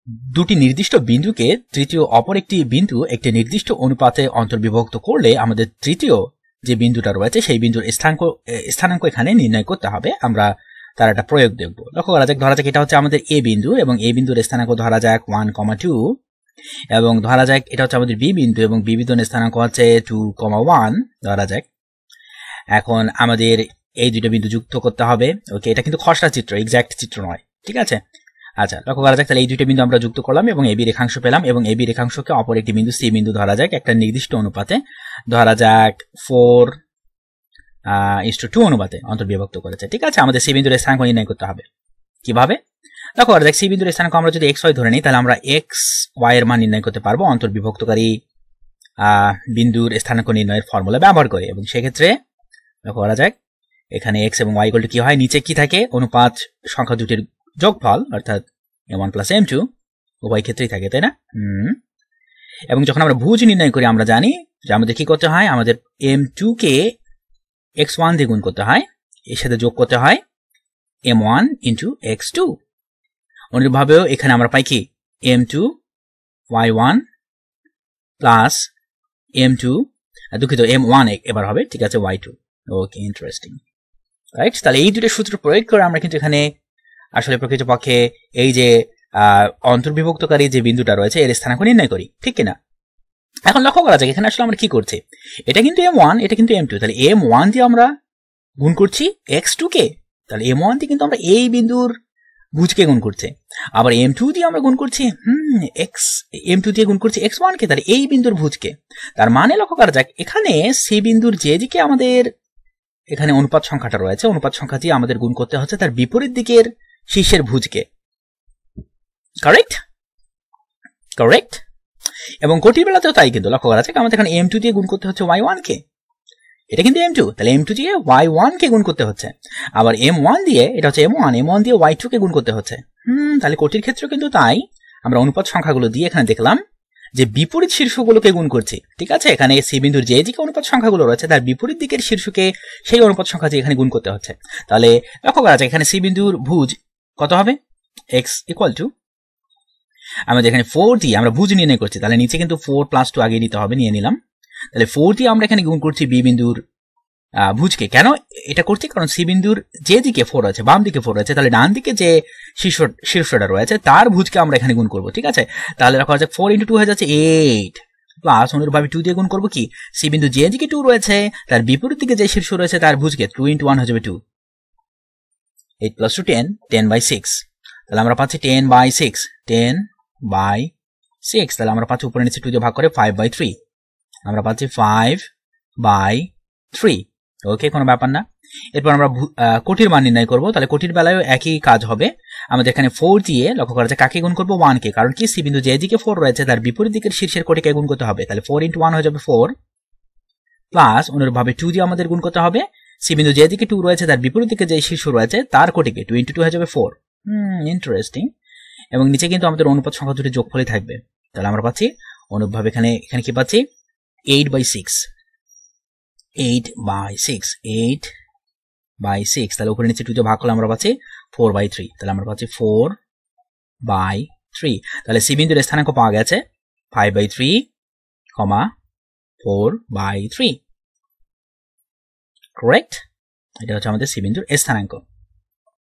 দুটি নির্দিষ্ট বিন্দুকে তৃতীয় অপর একটি বিন্দু একটি নির্দিষ্ট অনুপাতে অন্তর্বিভক্ত করলে আমাদের তৃতীয় যে বিন্দুটা রয়েছে সেই বিন্দুর স্থানাঙ্ক এখানে নির্ণয় করতে হবে। আমরা তার একটা প্রয়োগ দেখব। লক্ষ্য করা যাক, ধরা যাক এটা হচ্ছে আমাদের এ বিন্দু এবং এ বিন্দুর স্থানাঙ্ক ধরা যাক 1,2 এবং ধরা যাক এটা হচ্ছে আমাদের বি বিন্দু এবং বি বিন্দুর স্থানাঙ্ক হচ্ছে 2,1 ধরা যাক। এখন আমাদের এই দুটো বিন্দু যুক্ত করতে হবে। ওকে, এটা কিন্তু খসড়া চিত্র, এক্সাক্ট চিত্র নয়, ঠিক আছে। আচ্ছা, লক্ষ্য করা যাক, তাহলে এই দুটো বিন্দু আমরা যুক্ত করলাম এবং এবি রেখাংশ পেলাম এবং এবি রেখাংশকে অপর একটি বিন্দু সি বিন্দু ধরা যাক একটা নির্দিষ্ট অনুপাতে, ধরা যাক 4:2 অনুপাতে অন্তর্বিভক্ত করেছে, ঠিক আছে। আমাদের সি বিন্দুর স্থানাঙ্ক নির্ণয় করতে হবে। কিভাবে? লক্ষ্য করা যাক, সি বিন্দুর স্থানাঙ্ক আমরা যদি xy ধরে নিই তাহলে আমরা xy এর মান নির্ণয় করতে পারবো অন্তর্বিভক্তকারী বিন্দুর স্থানাঙ্ক নির্ণয়ের ফর্মুলা ব্যবহার করে। এবং সেক্ষেত্রে লক্ষ্য করা যাক, এখানে x এবং y কি হয়, নিচে কি থাকে, অনুপাত সংখ্যা দুটির যোগফল অর্থাৎ m1 + m2 উভয় ক্ষেত্রেই থাকে, তাই না? এবং যখন আমরা ভুজ নির্ণয় করি আমরা জানি যে আমাদের কি করতে হয়, আমাদের m2 কে x1 দিয়ে গুণ করতে হয়, এর সাথে যোগ করতে হয় m1 * x2। অনুরূপভাবেও এখানে আমরা পাই কি m2 y1 প্লাস m2 দুঃখিত m1 এবার হবে, ঠিক আছে, y2। ওকে, ইন্টারেস্টিং, রাইট। তাহলে এই দুটো সূত্র প্রয়োগ করে আমরা কিন্তু এখানে আসলে প্রকৃতপক্ষে এই যে অন্তর্বিভক্তকারী যে বিন্দুটা রয়েছে এর স্থানাঙ্ক নির্ণয় করি, ঠিক কিনা? এখন লক্ষ্য করা যাক এখানে আসলে আমরা কি করছি, এটা কিন্তু m1 এটা কিন্তু m2, তাহলে m1 দিয়ে আমরা গুণ করছি x2 কে, তাহলে m1 দিয়ে কিন্তু আমরা এই বিন্দুর ভুজকে গুণ করছি, আবার m2 দিয়ে আমরা গুণ করছি m2 দিয়ে গুণ করছি x1 কে, তাহলে এই বিন্দুর ভুজকে। তার মানে লক্ষ্য করা যাক এখানে সি বিন্দুর যে দিকে আমাদের এখানে অনুপাত সংখ্যাটা রয়েছে, অনুপাত সংখ্যা দিয়ে আমাদের গুণ করতে হচ্ছে তার বিপরীত দিকের শীর্ষের ভুজকে। Correct, correct. এবং কোটির বেলাতেও তাই কিন্তু লক্ষ্য করা যাক, আমাদের এখানে m2 দিয়ে গুণ করতে হচ্ছে y1 কে, এটা কিন্তু m2, তাহলে m2 দিয়ে y1 কে গুণ করতে হচ্ছে, আবার m1 দিয়ে এটা হচ্ছে m1 দিয়ে y2 কে গুণ করতে হচ্ছে। তাহলে কোটির ক্ষেত্রে কিন্তু তাই আমরা অনুপাত সংখ্যাগুলো দিয়ে এখানে দেখলাম যে বিপরীত শীর্ষগুলোকে গুণ করছি, ঠিক আছে। এখানে সি বিন্দুর যে দিকে অনুপাত সংখ্যাগুলো রয়েছে তার বিপরীত দিকের শীর্ষকে সেই অনুপাত সংখ্যা দিয়ে এখানে গুণ করতে হচ্ছে। তাহলে লক্ষ্য করা যাক এখানে সি বিন্দুর ভুজ কত হবে, x = আমাদের এখানে 4 দিয়ে আমরা ভুজ নির্ণয় করছি, তাহলে নিচে কিন্তু 4 + 2 আগে নিতে হবে, নিয়ে নিলাম। তাহলে 4 দিয়ে আমরা এখানে গুণ করছি বি বিন্দুর ভুজকে। কেন এটা করছি, কারণ সি বিন্দুর যে দিকে 4 রয়েছে, বাম দিকে 4 রয়েছে, তাহলে ডান দিকে যে শীর্ষটা রয়েছে তার ভুজকে আমরা এখানে গুণ করব, ঠিক আছে। তাহলে দেখা যাচ্ছে 4 × 2 হয়ে যাচ্ছে 8 প্লাস অনুরূপভাবে 2 দিয়ে গুণ করব কি, সি বিন্দু যে দিকে 2 রয়েছে তার বিপরীত দিকে যে শীর্ষ রয়েছে তার ভুজকে, 2 × 1 হয়ে যাবে 2, 8 + 2 10, 10/6। তাহলে আমরা পাচ্ছি 10/6, 10/6। তাহলে আমরা পাচ্ছি উপরে নিচে 2 দিয়ে ভাগ করে 5/3, আমরা পাচ্ছি 5/3। ওকে, কোনো ব্যাপার না। এরপর আমরা কোটির মান নির্ণয় করব, তাহলে কোটির বেলায়ও একই কাজ হবে। আমাদের এখানে 4 দিয়ে লক্ষ্য করা যায় কাকে গুণ করব, 1 কে, কারণ কি সি বিন্দু যে দিকে 4 রয়েছে তার বিপরীত দিকের শীর্ষের কোটিকে গুণ করতে হবে, তাহলে 4 × 1 হয়ে যাবে 4 প্লাস অনুরূপভাবে 2 দিয়ে আমাদের গুণ করতে হবে সি বিন্দু যে দিকে 2 রয়েছে তার বিপরীত দিকে যে শীর্ষ রয়েছে তার কোটিকে, 2 × 2 হয়ে যাবে 4। ইন্টারেস্টিং। এবং নিচে কিন্তু আমাদের অনুপাত সংখ্যা দুটি যোগফলই থাকবে, তাহলে আমরা পাচ্ছি অনুরূপভাবে এখানে কি পাচ্ছি 8/6, 8/6। তাহলে উপরে নিচে 2 দিয়ে ভাগ করলে আমরা পাচ্ছি 4/3, তাহলে আমরা পাচ্ছি 4/3। তাহলে সি বিন্দুর স্থানাঙ্ক পাওয়া গেছে 5/3, 4/3। কারেক্ট, এটা হচ্ছে আমাদের সি বিন্দুর স্থানাঙ্ক।